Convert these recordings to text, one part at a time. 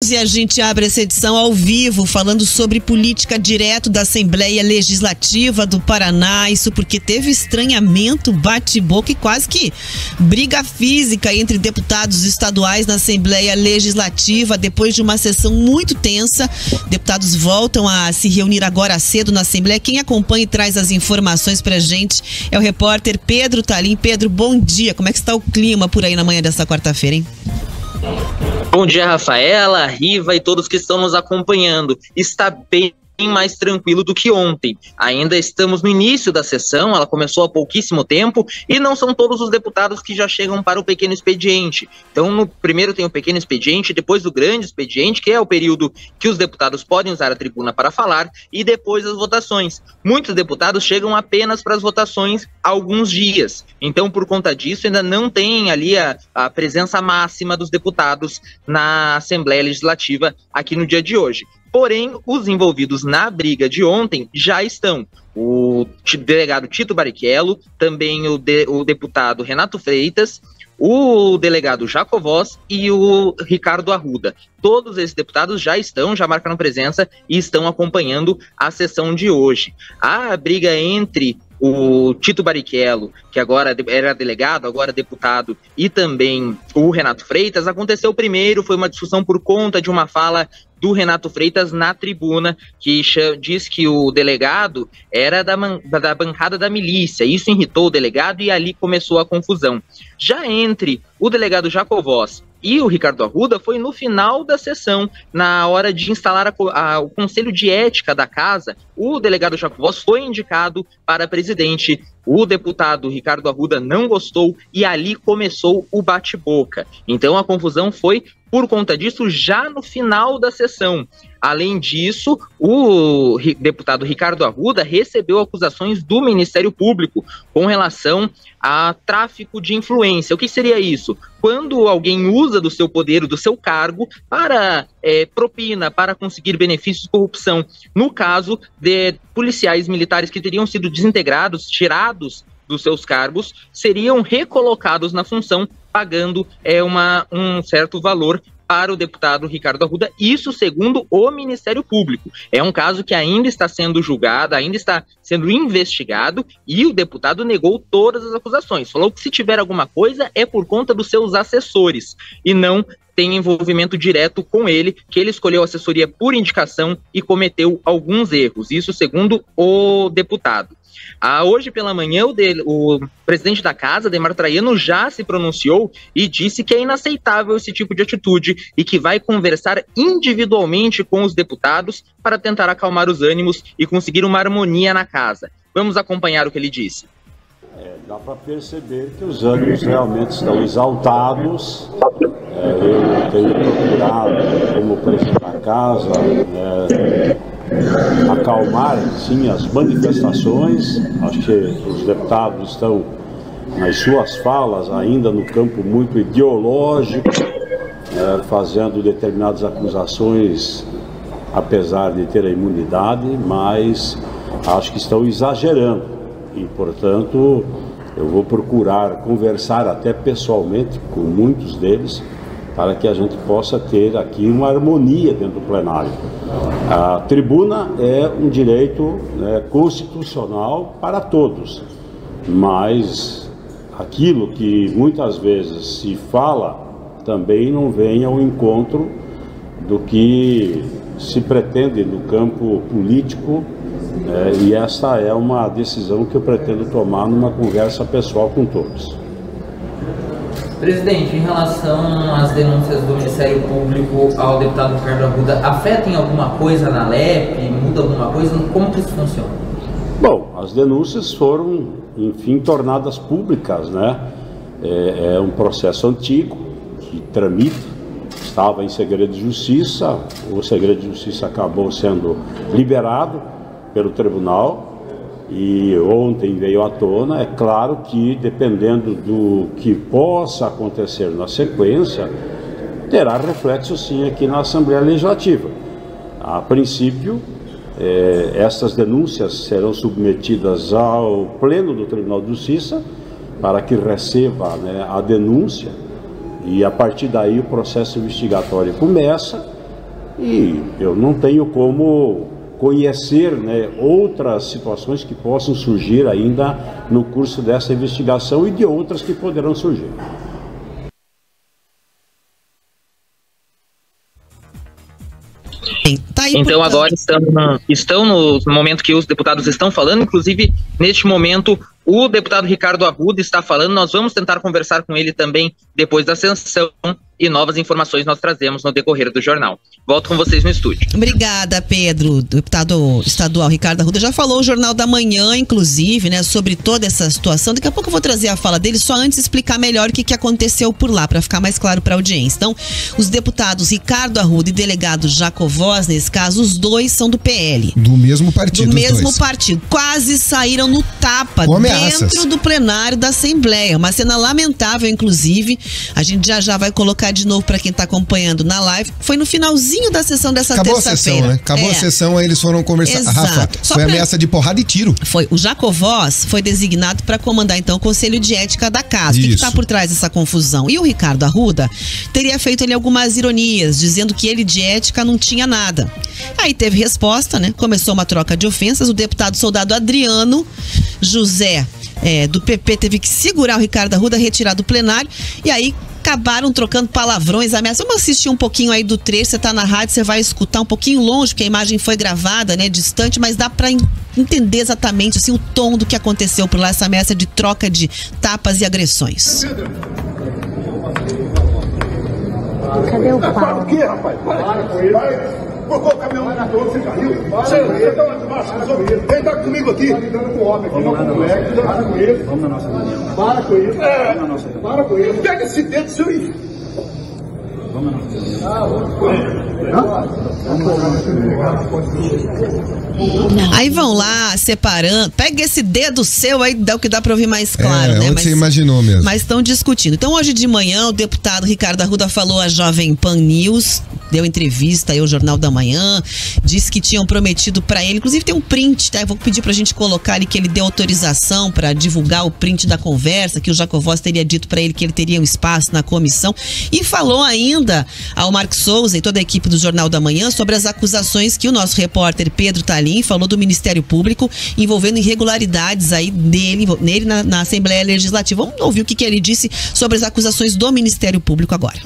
E a gente abre essa edição ao vivo, falando sobre política direto da Assembleia Legislativa do Paraná. Isso porque teve estranhamento, bate-boca e quase que briga física entre deputados estaduais na Assembleia Legislativa. Depois de uma sessão muito tensa, deputados voltam a se reunir agora cedo na Assembleia. Quem acompanha e traz as informações pra gente é o repórter Pedro Talim. Pedro, bom dia. Como é que está o clima por aí na manhã desta quarta-feira, hein? Bom dia, Rafaela, Riva e todos que estão nos acompanhando. Está bem mais tranquilo do que ontem. Ainda estamos no início da sessão, ela começou há pouquíssimo tempo e não são todos os deputados que já chegam para o pequeno expediente. Então, no primeiro tem o pequeno expediente, depois o grande expediente, que é o período que os deputados podem usar a tribuna para falar, e depois as votações. Muitos deputados chegam apenas para as votações há alguns dias. Então, por conta disso, ainda não tem ali a presença máxima dos deputados na Assembleia Legislativa aqui no dia de hoje. Porém, os envolvidos na briga de ontem já estão. O delegado Tito Barrichello, também o deputado Renato Freitas, o delegado Jacovós e o Ricardo Arruda. Todos esses deputados já marcaram presença e estão acompanhando a sessão de hoje. A briga entre o Tito Barrichello, que agora era delegado, agora deputado, e também o Renato Freitas, aconteceu primeiro, foi uma discussão por conta de uma fala do Renato Freitas na tribuna, que diz que o delegado era da bancada da milícia. Isso irritou o delegado e ali começou a confusão. Já entre o delegado Jacovós e o Ricardo Arruda foi no final da sessão, na hora de instalar o Conselho de Ética da Casa. O delegado Jacovós foi indicado para presidente. O deputado Ricardo Arruda não gostou e ali começou o bate-boca. Então a confusão foi por conta disso já no final da sessão. Além disso, o deputado Ricardo Arruda recebeu acusações do Ministério Público com relação a tráfico de influência. O que seria isso? Quando alguém usa do seu poder, do seu cargo, para propina, para conseguir benefícios de corrupção. No caso de policiais militares que teriam sido desintegrados, tirados dos seus cargos, seriam recolocados na função, pagando um certo valor para o deputado Ricardo Arruda, isso segundo o Ministério Público. É um caso que ainda está sendo julgado, ainda está sendo investigado, e o deputado negou todas as acusações. Falou que se tiver alguma coisa é por conta dos seus assessores, e não tem envolvimento direto com ele, que ele escolheu a assessoria por indicação e cometeu alguns erros. Isso segundo o deputado. Hoje pela manhã, o presidente da casa, Demar Traiano, já se pronunciou e disse que é inaceitável esse tipo de atitude e que vai conversar individualmente com os deputados para tentar acalmar os ânimos e conseguir uma harmonia na casa. Vamos acompanhar o que ele disse. Dá para perceber que os ânimos realmente estão exaltados. Eu tenho procurado, como presidente da casa, acalmar, sim, as manifestações. Acho que os deputados estão, nas suas falas, ainda no campo muito ideológico, fazendo determinadas acusações, apesar de ter a imunidade, mas acho que estão exagerando. E, portanto, eu vou procurar conversar até pessoalmente com muitos deles, para que a gente possa ter aqui uma harmonia dentro do plenário. A tribuna é um direito constitucional para todos, mas aquilo que muitas vezes se fala também não vem ao encontro do que se pretende no campo político, e essa é uma decisão que eu pretendo tomar numa conversa pessoal com todos. Presidente, em relação às denúncias do Ministério Público ao deputado Ricardo Arruda, afeta em alguma coisa na LEP? Muda alguma coisa? Como que isso funciona? Bom, as denúncias foram, enfim, tornadas públicas, né? É um processo antigo que tramita, estava em segredo de justiça, o segredo de justiça acabou sendo liberado pelo tribunal. E ontem veio à tona. É claro que, dependendo do que possa acontecer na sequência, terá reflexo sim aqui na Assembleia Legislativa. A princípio, essas denúncias serão submetidas ao Pleno do Tribunal de Justiça para que receba a denúncia, e a partir daí o processo investigatório começa e eu não tenho como conhecer, né, outras situações que possam surgir ainda no curso dessa investigação e de outras que poderão surgir. Então agora estão no momento que os deputados estão falando, inclusive neste momento o deputado Ricardo Arruda está falando, nós vamos tentar conversar com ele também depois da sessão e novas informações nós trazemos no decorrer do jornal. Volto com vocês no estúdio. Obrigada, Pedro. O deputado estadual Ricardo Arruda já falou o Jornal da Manhã, inclusive, né, sobre toda essa situação. Daqui a pouco eu vou trazer a fala dele, só antes explicar melhor o que aconteceu por lá, para ficar mais claro para a audiência. Então, os deputados Ricardo Arruda e delegado Jacovós, nesse caso, os dois são do PL. Do mesmo partido. Do mesmo partido. Quase saíram no tapa dentro do plenário da Assembleia. Uma cena lamentável, inclusive. A gente já vai colocar de novo para quem está acompanhando na live. Foi no finalzinho da sessão dessa terça-feira. Né? Acabou a sessão, aí eles foram conversar. Exato. Rafa, foi ameaça de porrada e tiro. Foi. O Jacovós foi designado para comandar, então, o Conselho de Ética da Casa. O que está por trás dessa confusão? E o Ricardo Arruda teria feito ali algumas ironias, dizendo que ele de ética não tinha nada. Aí teve resposta, né? Começou uma troca de ofensas. O deputado soldado Adriano José, do PP, teve que segurar o Ricardo Arruda, retirar do plenário. E aí acabaram trocando palavrões, ameaças. Vamos assistir um pouquinho aí do trecho. Você tá na rádio, você vai escutar um pouquinho longe, porque a imagem foi gravada, né, distante, mas dá pra entender exatamente assim, o tom do que aconteceu por lá, essa ameaça de troca de tapas e agressões. Cadê o pau? Para o quê, rapaz? Para com ele. Colocou o caminhão na torre, você caiu. Você tá lá debaixo, vem dar comigo aqui. Tá lidando com o homem aqui, não com o moleque. Para com ele. Vamos na nossa reunião. Para com ele. Para com ele. Pega esse dedo seu e... Vamos na nossa reunião. Aí vão lá, separando. Pega esse dedo seu aí, dá o que dá pra ouvir mais claro, né? Onde você imaginou mesmo. Mas estão discutindo. Então, hoje de manhã, o deputado Ricardo Arruda falou à Jovem Pan News, deu entrevista aí ao Jornal da Manhã, disse que tinham prometido pra ele, inclusive tem um print, tá? Eu vou pedir pra gente colocar ali que ele deu autorização pra divulgar o print da conversa, que o Jacovós teria dito pra ele que ele teria um espaço na comissão, e falou ainda ao Marcos Souza e toda a equipe do Jornal da Manhã sobre as acusações que o nosso repórter Pedro Talim falou do Ministério Público envolvendo irregularidades aí nele na Assembleia Legislativa. Vamos ouvir o que ele disse sobre as acusações do Ministério Público agora.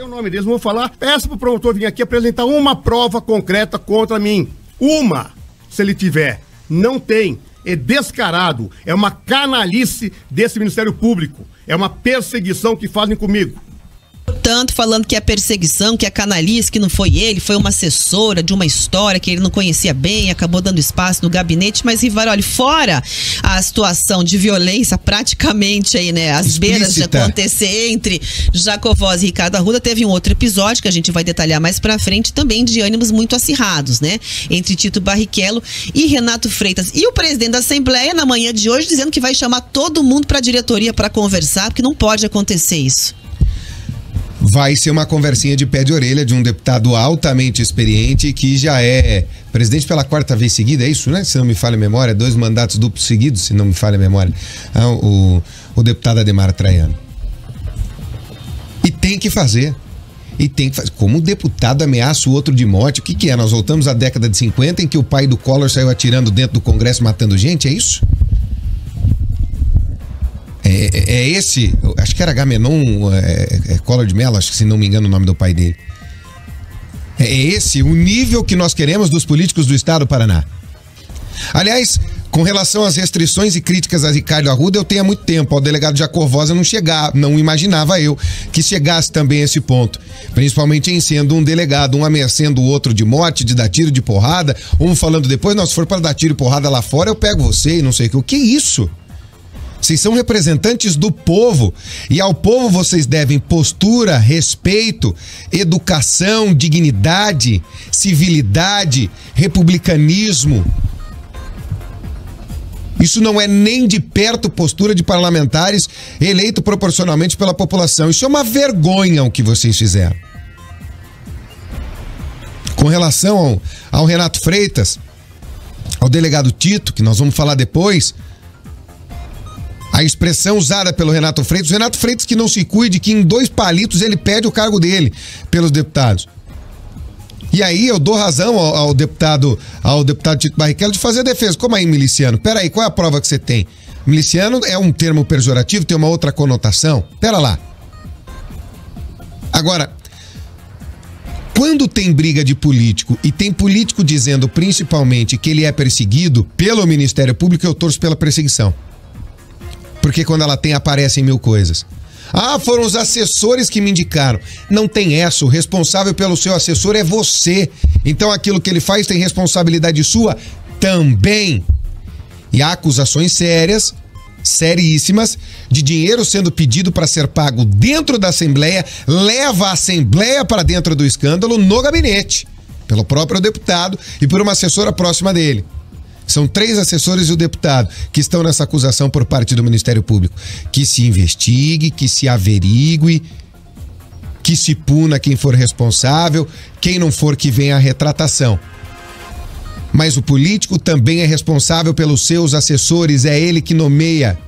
O nome deles, vou falar, peço pro promotor vir aqui apresentar uma prova concreta contra mim. Uma, se ele tiver. Não tem. É descarado. É uma canalice desse Ministério Público. É uma perseguição que fazem comigo. Portanto, falando que é perseguição, que é canalice, que não foi ele, foi uma assessora de uma história que ele não conhecia bem, acabou dando espaço no gabinete, mas Rivaroli, fora a situação de violência praticamente aí, né, às beiras de acontecer entre Jacovós e Ricardo Arruda, teve um outro episódio que a gente vai detalhar mais pra frente, também de ânimos muito acirrados, né, entre Tito Barrichello e Renato Freitas. E o presidente da Assembleia, na manhã de hoje, dizendo que vai chamar todo mundo pra diretoria pra conversar, porque não pode acontecer isso. Vai ser uma conversinha de pé de orelha de um deputado altamente experiente que já é presidente pela 4ª vez seguida, é isso, né? Se não me falha a memória, 2 mandatos duplos seguidos, se não me falha a memória. O deputado Ademar Traiano. E tem que fazer. Como o deputado ameaça o outro de morte, o que é? Nós voltamos à década de 50 em que o pai do Collor saiu atirando dentro do Congresso matando gente, é isso? É esse, acho que era Agamenon Collor de Mello, acho que se não me engano o nome do pai dele. É esse o nível que nós queremos dos políticos do estado do Paraná. Aliás, com relação às restrições e críticas a Ricardo Arruda, eu tenho há muito tempo. Ao delegado Jacovós não imaginava eu que chegasse também a esse ponto. Principalmente em sendo um delegado, um ameaçando o outro de morte, de dar tiro de porrada, um falando depois, se for para dar tiro e porrada lá fora, eu pego você e não sei o que. O que é isso? Vocês são representantes do povo e ao povo vocês devem postura, respeito, educação, dignidade, civilidade, republicanismo. Isso não é nem de perto postura de parlamentares eleitos proporcionalmente pela população. Isso é uma vergonha o que vocês fizeram. Com relação ao Renato Freitas, ao delegado Tito, que nós vamos falar depois, a expressão usada pelo Renato Freitas que não se cuide, que em 2 palitos ele perde o cargo dele pelos deputados. E aí eu dou razão ao deputado Tito Barrichello de fazer a defesa. Como aí, miliciano? Peraí, qual é a prova que você tem? Miliciano é um termo pejorativo, tem uma outra conotação? Pera lá. Agora, quando tem briga de político e tem político dizendo principalmente que ele é perseguido pelo Ministério Público, eu torço pela perseguição. Porque quando ela tem, aparecem mil coisas. Ah, foram os assessores que me indicaram. Não tem essa, o responsável pelo seu assessor é você. Então aquilo que ele faz tem responsabilidade sua também. E há acusações sérias, seríssimas, de dinheiro sendo pedido para ser pago dentro da Assembleia, leva a Assembleia para dentro do escândalo no gabinete, pelo próprio deputado e por uma assessora próxima dele. São 3 assessores e o deputado que estão nessa acusação por parte do Ministério Público. Que se investigue, que se averigue, que se puna quem for responsável, quem não for que venha a retratação. Mas o político também é responsável pelos seus assessores, é ele que nomeia.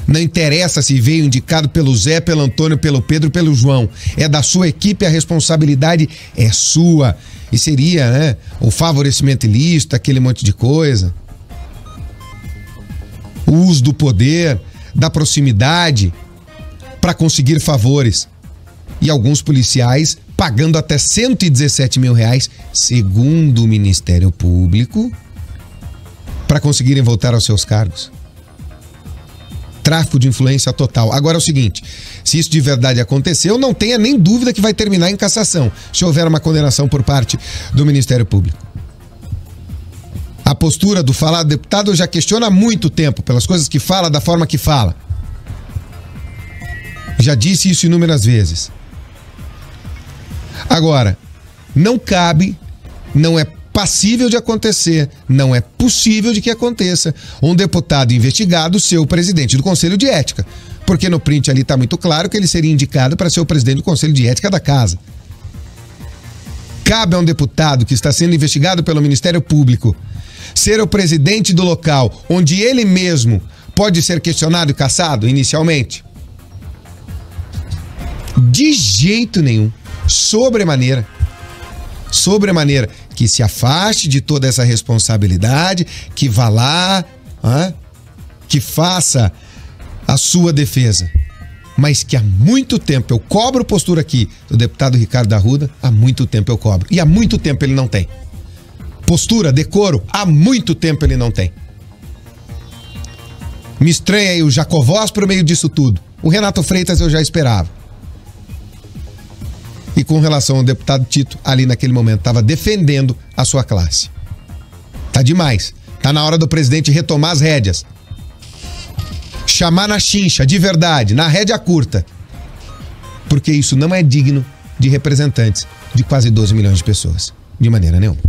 Não interessa se veio indicado pelo Zé, pelo Antônio, pelo Pedro, pelo João. É da sua equipe, a responsabilidade é sua. E seria, né, o favorecimento ilícito, aquele monte de coisa. O uso do poder, da proximidade, para conseguir favores. E alguns policiais pagando até 117 mil reais, segundo o Ministério Público, para conseguirem voltar aos seus cargos. Tráfico de influência total. Agora é o seguinte, se isso de verdade aconteceu, não tenha nem dúvida que vai terminar em cassação, se houver uma condenação por parte do Ministério Público. A postura do falado deputado eu já questiono há muito tempo, pelas coisas que fala, da forma que fala. Já disse isso inúmeras vezes. Agora, não cabe, não é passível de acontecer, não é possível de que aconteça um deputado investigado ser o presidente do Conselho de Ética, porque no print ali está muito claro que ele seria indicado para ser o presidente do Conselho de Ética da Casa. Cabe a um deputado que está sendo investigado pelo Ministério Público ser o presidente do local onde ele mesmo pode ser questionado e cassado inicialmente? De jeito nenhum. Sobremaneira, que se afaste de toda essa responsabilidade, que vá lá, que faça a sua defesa. Mas que há muito tempo, eu cobro postura aqui do deputado Ricardo Arruda, há muito tempo eu cobro. E há muito tempo ele não tem. Postura, decoro, há muito tempo ele não tem. Me estranha aí o Jacovós pro meio disso tudo. O Renato Freitas eu já esperava. E com relação ao deputado Tito, ali naquele momento, estava defendendo a sua classe. Tá demais. Tá na hora do presidente retomar as rédeas. Chamar na chincha, de verdade, na rédea curta. Porque isso não é digno de representantes de quase 12 milhões de pessoas. De maneira nenhuma.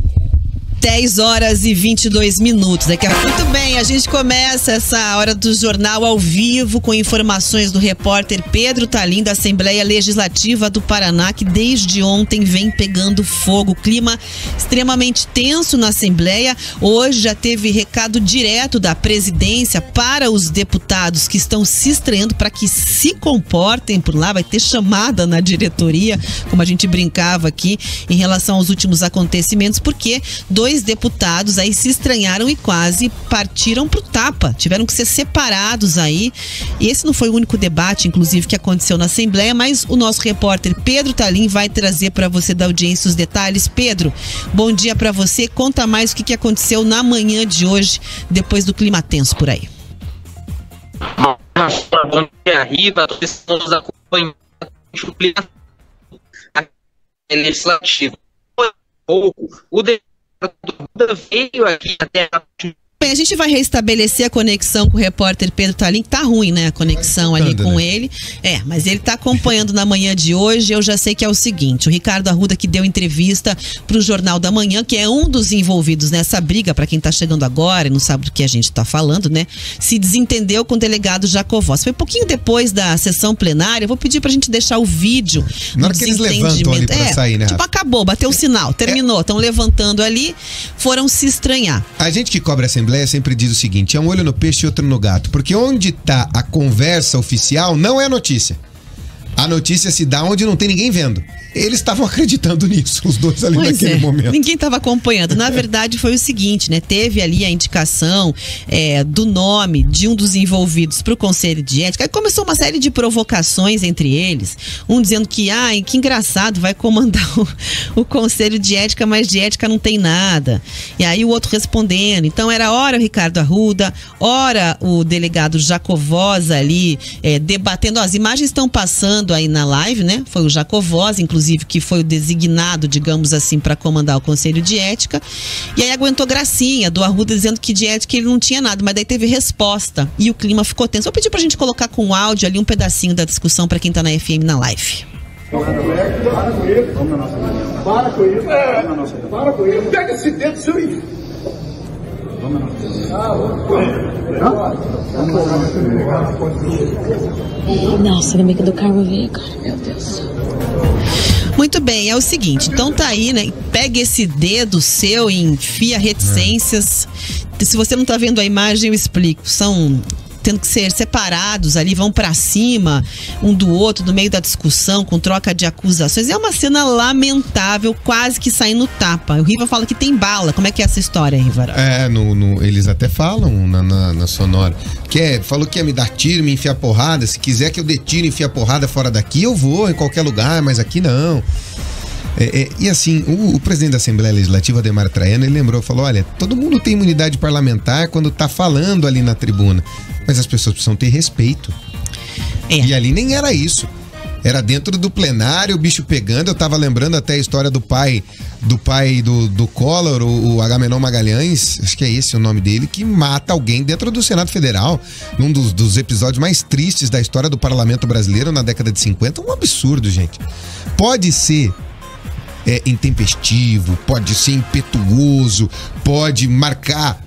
10h22. Muito bem, a gente começa essa hora do jornal ao vivo com informações do repórter Pedro Talim, da Assembleia Legislativa do Paraná, que desde ontem vem pegando fogo. Clima extremamente tenso na Assembleia. Hoje já teve recado direto da presidência para os deputados que estão se estreando para que se comportem por lá. Vai ter chamada na diretoria, como a gente brincava aqui, em relação aos últimos acontecimentos, porque 2 deputados aí se estranharam e quase partiram pro tapa, tiveram que ser separados aí. E esse não foi o único debate, inclusive, que aconteceu na Assembleia, mas o nosso repórter Pedro Talim vai trazer para você da audiência os detalhes. Pedro, bom dia para você, conta mais o que aconteceu na manhã de hoje, depois do clima tenso por aí. Bom dia, Riva, todos estamos acompanhando o clima legislativo. O veio aqui até Bem, a gente vai restabelecer a conexão com o repórter Pedro Talim, que tá ruim, né? A conexão ali com ele. Mas ele tá acompanhando na manhã de hoje. Eu já sei que é o seguinte, o Ricardo Arruda, que deu entrevista pro Jornal da Manhã, que é um dos envolvidos nessa briga, para quem tá chegando agora e não sabe do que a gente tá falando, né? Se desentendeu com o delegado Jacovós. Foi pouquinho depois da sessão plenária. Eu vou pedir pra gente deixar o vídeo. Na hora que eles levantam ali pra sair, né? Tipo, acabou, bateu o sinal, terminou. Estão levantando ali, foram se estranhar. A gente que cobre a Assembleia sempre diz o seguinte, é um olho no peixe e outro no gato, porque onde tá a conversa oficial não é notícia. A notícia se dá onde não tem ninguém vendo. eles estavam acreditando nisso, os dois ali naquele momento. Ninguém estava acompanhando. Na verdade, foi o seguinte, né? Teve ali a indicação do nome de um dos envolvidos para o Conselho de Ética. Aí começou uma série de provocações entre eles. Um dizendo que, que engraçado, vai comandar o Conselho de Ética, mas de ética não tem nada. E aí o outro respondendo. Então era ora o Ricardo Arruda, ora o delegado Jacovosa ali debatendo. As imagens estão passando aí na live, né? Foi o Jacovosa, inclusive, que foi o designado, digamos assim, para comandar o Conselho de Ética. E aí aguentou gracinha do Arruda dizendo que de ética ele não tinha nada, mas daí teve resposta e o clima ficou tenso. Vou pedir pra gente colocar com áudio ali um pedacinho da discussão para quem tá na FM na live. Para com ele. Pega esse dedo seu e... Nossa, ele me do carro veio, cara. Meu Deus. Muito bem, é o seguinte, então tá aí, né? Pega esse dedo seu e enfia reticências. Se você não tá vendo a imagem, eu explico. São tendo que ser separados ali, vão pra cima um do outro, no meio da discussão, com troca de acusações. É uma cena lamentável, quase que saindo tapa. O Riva fala que tem bala. Como é que é essa história, Riva? Eles até falam na sonora. Falou que ia me dar tiro, me enfiar porrada. Se quiser que eu dê tiro e enfiar porrada fora daqui, eu vou em qualquer lugar, mas aqui não. E assim, o presidente da Assembleia Legislativa, Ademar Traiano, ele lembrou, falou, olha, todo mundo tem imunidade parlamentar quando tá falando ali na tribuna, mas as pessoas precisam ter respeito. E ali nem era isso. Era dentro do plenário, o bicho pegando. Eu tava lembrando até a história do pai do Collor, o Agamenon Magalhães, acho que é esse o nome dele, que mata alguém dentro do Senado Federal, num dos episódios mais tristes da história do parlamento brasileiro na década de 50. Um absurdo, gente. Pode ser intempestivo, pode ser impetuoso, pode marcar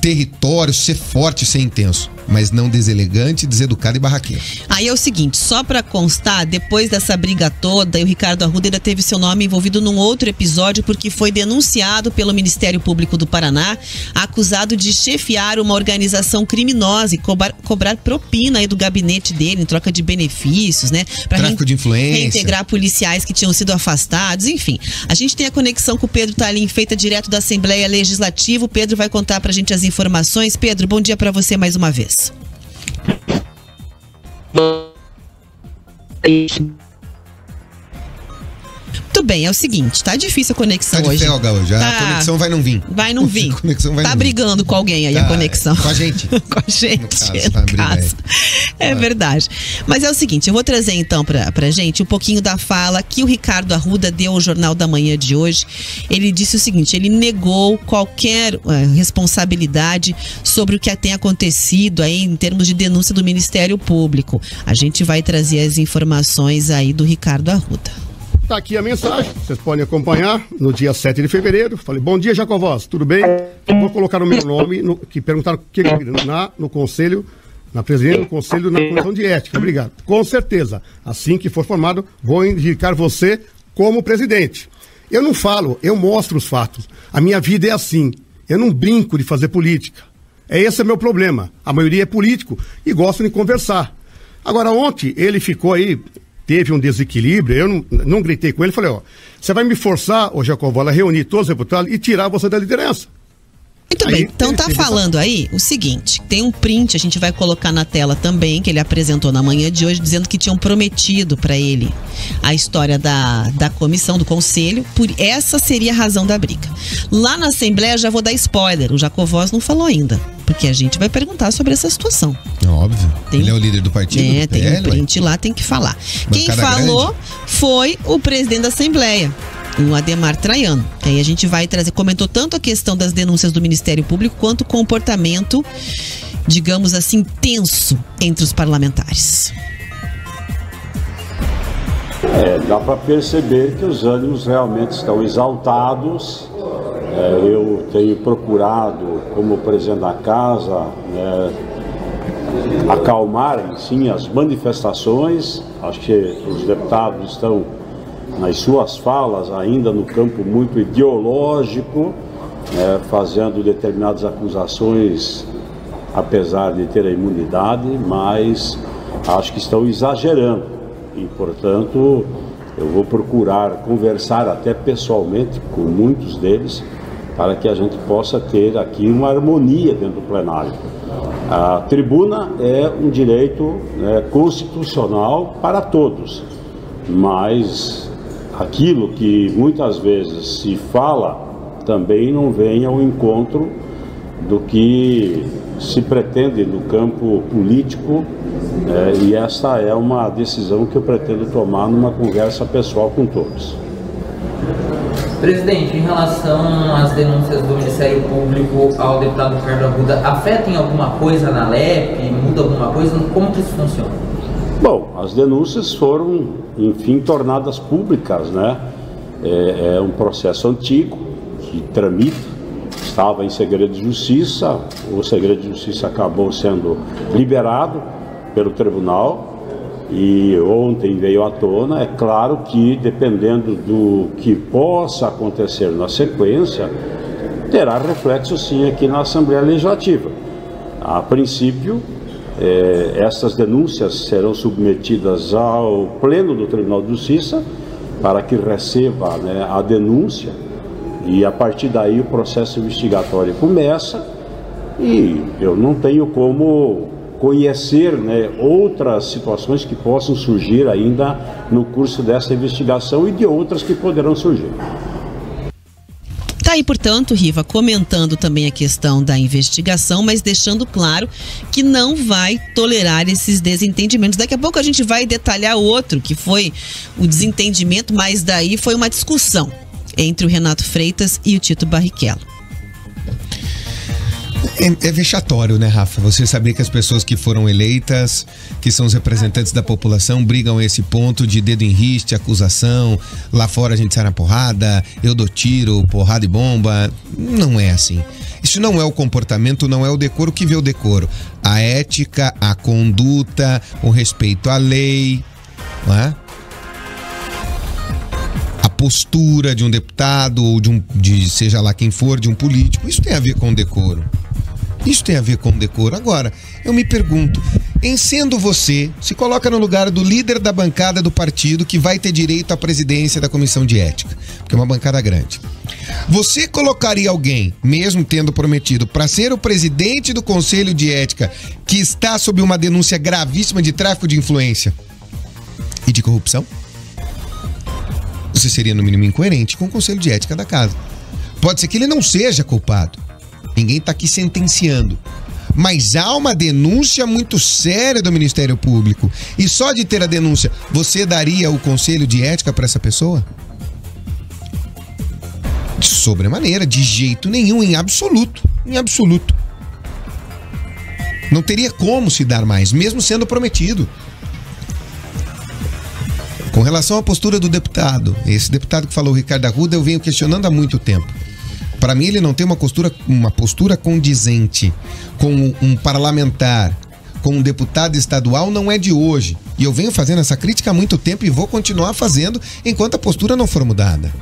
território, ser forte, ser intenso, mas não deselegante, deseducado e barraqueiro. Aí é o seguinte, só pra constar, depois dessa briga toda, o Ricardo Arruda ainda teve seu nome envolvido num outro episódio porque foi denunciado pelo Ministério Público do Paraná, acusado de chefiar uma organização criminosa e cobrar propina aí do gabinete dele em troca de benefícios, né? Pra tráfico de influência, reintegrar policiais que tinham sido afastados, enfim. A gente tem a conexão com o Pedro Talim, feita direto da Assembleia Legislativa. O Pedro vai contar pra gente as informações. Pedro, bom dia pra você mais uma vez. Muito bem, é o seguinte, tá difícil a conexão hoje. Tá de felga hoje, a conexão vai não vir. Vai não vir. Tá brigando com alguém aí a conexão. Com a gente. Com a gente, no caso. É verdade. Mas é o seguinte, eu vou trazer então pra gente um pouquinho da fala que o Ricardo Arruda deu ao Jornal da Manhã de hoje. Ele disse o seguinte, ele negou qualquer responsabilidade sobre o que tem acontecido aí em termos de denúncia do Ministério Público. A gente vai trazer as informações aí do Ricardo Arruda. Tá aqui a mensagem, vocês podem acompanhar no dia 7 de fevereiro. Falei, bom dia, Jacovosa, tudo bem? Vou colocar o meu nome, que perguntaram o que no conselho, na presidência do conselho, na comissão de ética. Obrigado. Com certeza, assim que for formado, vou indicar você como presidente. Eu não falo, eu mostro os fatos. A minha vida é assim, eu não brinco de fazer política. Esse é meu problema. A maioria é político e gosta de conversar. Agora, ontem ele ficou aí... Teve um desequilíbrio, eu não gritei com ele, falei, você vai me forçar, Jacovosa, a reunir todos os deputados e tirar você da liderança. Muito bem, então tá falando aí o seguinte, tem um print, a gente vai colocar na tela também, que ele apresentou na manhã de hoje, dizendo que tinham prometido pra ele a história da comissão, do conselho, por essa seria a razão da briga. Lá na Assembleia, já vou dar spoiler, o Jacovosa não falou ainda, porque a gente vai perguntar sobre essa situação. Óbvio, ele é o líder do partido. Tem um print lá, tem que falar. Quem falou foi o presidente da Assembleia, o Ademar Traiano. Aí a gente vai trazer, comentou tanto a questão das denúncias do Ministério Público quanto o comportamento, digamos assim, tenso entre os parlamentares. Dá para perceber que os ânimos realmente estão exaltados. Eu tenho procurado, como presidente da casa, acalmar, sim, as manifestações. Acho que os deputados estão nas suas falas ainda no campo muito ideológico, fazendo determinadas acusações, apesar de ter a imunidade, mas acho que estão exagerando e, portanto, Eu vou procurar conversar até pessoalmente com muitos deles para que a gente possa ter aqui uma harmonia dentro do plenário. A tribuna é um direito constitucional para todos, mas aquilo que muitas vezes se fala também não vem ao encontro do que se pretende no campo político, e esta é uma decisão que eu pretendo tomar numa conversa pessoal com todos. Presidente, em relação às denúncias do Ministério Público ao deputado Ricardo Arruda, afetam alguma coisa na LEP? Muda alguma coisa? Como que isso funciona? Bom, as denúncias foram, enfim, tornadas públicas, né? É um processo antigo que tramita, estava em segredo de justiça, o segredo de justiça acabou sendo liberado pelo tribunal. E ontem veio à tona. É claro que, dependendo do que possa acontecer na sequência, terá reflexo sim aqui na Assembleia Legislativa. A princípio, essas denúncias serão submetidas ao Pleno do Tribunal de Justiça para que receba, a denúncia, e a partir daí o processo investigatório começa, e eu não tenho como conhecer outras situações que possam surgir ainda no curso dessa investigação e de outras que poderão surgir. Tá aí, portanto, Riva, comentando também a questão da investigação, mas deixando claro que não vai tolerar esses desentendimentos. Daqui a pouco a gente vai detalhar outro, que foi o desentendimento, mas daí foi uma discussão entre o Renato Freitas e o Tito Barrichello. É vexatório, né, Rafa? Você saber que as pessoas que foram eleitas, que são os representantes da população, brigam a esse ponto de dedo em riste, acusação, lá fora a gente sai na porrada, eu dou tiro, porrada e bomba. Não é assim. Isso não é o comportamento, não é o decoro. O que vê o decoro? A ética, a conduta, o respeito à lei, não é? A postura de um deputado ou de seja lá quem for, de um político. Isso tem a ver com decoro. Isso tem a ver com decoro. Agora, eu me pergunto, em sendo você, se coloca no lugar do líder da bancada do partido que vai ter direito à presidência da Comissão de Ética, porque é uma bancada grande. Você colocaria alguém, mesmo tendo prometido, para ser o presidente do Conselho de Ética, que está sob uma denúncia gravíssima de tráfico de influência e de corrupção? Você seria, no mínimo, incoerente com o Conselho de Ética da Casa. Pode ser que ele não seja culpado. Ninguém está aqui sentenciando. Mas há uma denúncia muito séria do Ministério Público. E só de ter a denúncia, você daria o Conselho de Ética para essa pessoa? De sobremaneira, de jeito nenhum, em absoluto. Em absoluto. Não teria como se dar mais, mesmo sendo prometido. Com relação à postura do deputado, esse deputado que falou, Ricardo Arruda, eu venho questionando há muito tempo. Para mim, ele não tem uma postura condizente com um parlamentar, com um deputado estadual, não é de hoje. E eu venho fazendo essa crítica há muito tempo e vou continuar fazendo enquanto a postura não for mudada.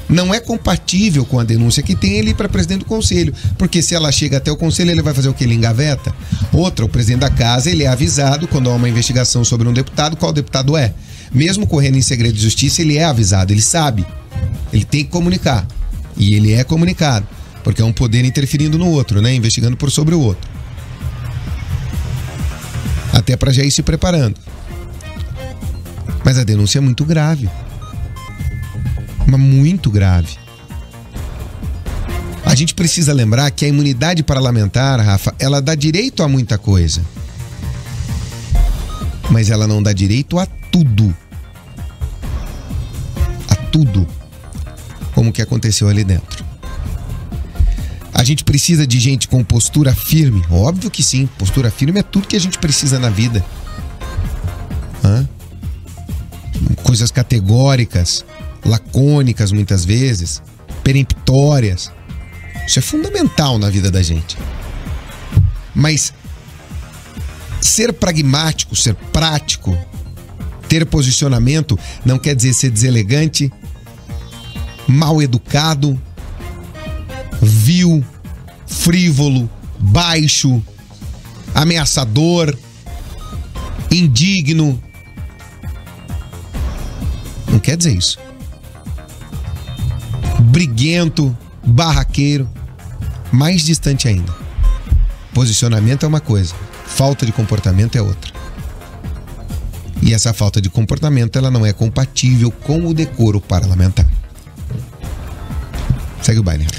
Não é compatível com a denúncia que tem ele para presidente do conselho, porque se ela chega até o conselho, ele vai fazer o que? Ele engaveta? Outra, o presidente da casa, ele é avisado quando há uma investigação sobre um deputado, qual deputado é. Mesmo correndo em segredo de justiça, ele é avisado, ele sabe. Ele tem que comunicar. E ele é comunicado, porque é um poder interferindo no outro, né? Investigando por sobre o outro. Até para já ir se preparando. Mas a denúncia é muito grave. Mas muito grave. A gente precisa lembrar que a imunidade parlamentar, Rafa, ela dá direito a muita coisa. Mas ela não dá direito a tudo. A tudo. Como que aconteceu ali dentro. A gente precisa de gente com postura firme. Óbvio que sim. Postura firme é tudo que a gente precisa na vida. Coisas categóricas, lacônicas muitas vezes, peremptórias. Isso é fundamental na vida da gente. Mas ser pragmático, ser prático, ter posicionamento não quer dizer ser deselegante, mal educado, vil, frívolo, baixo, ameaçador, indigno, Não quer dizer isso. Briguento, barraqueiro, mais distante ainda. Posicionamento é uma coisa, falta de comportamento é outra. E essa falta de comportamento, ela não é compatível com o decoro parlamentar. Segue o baile.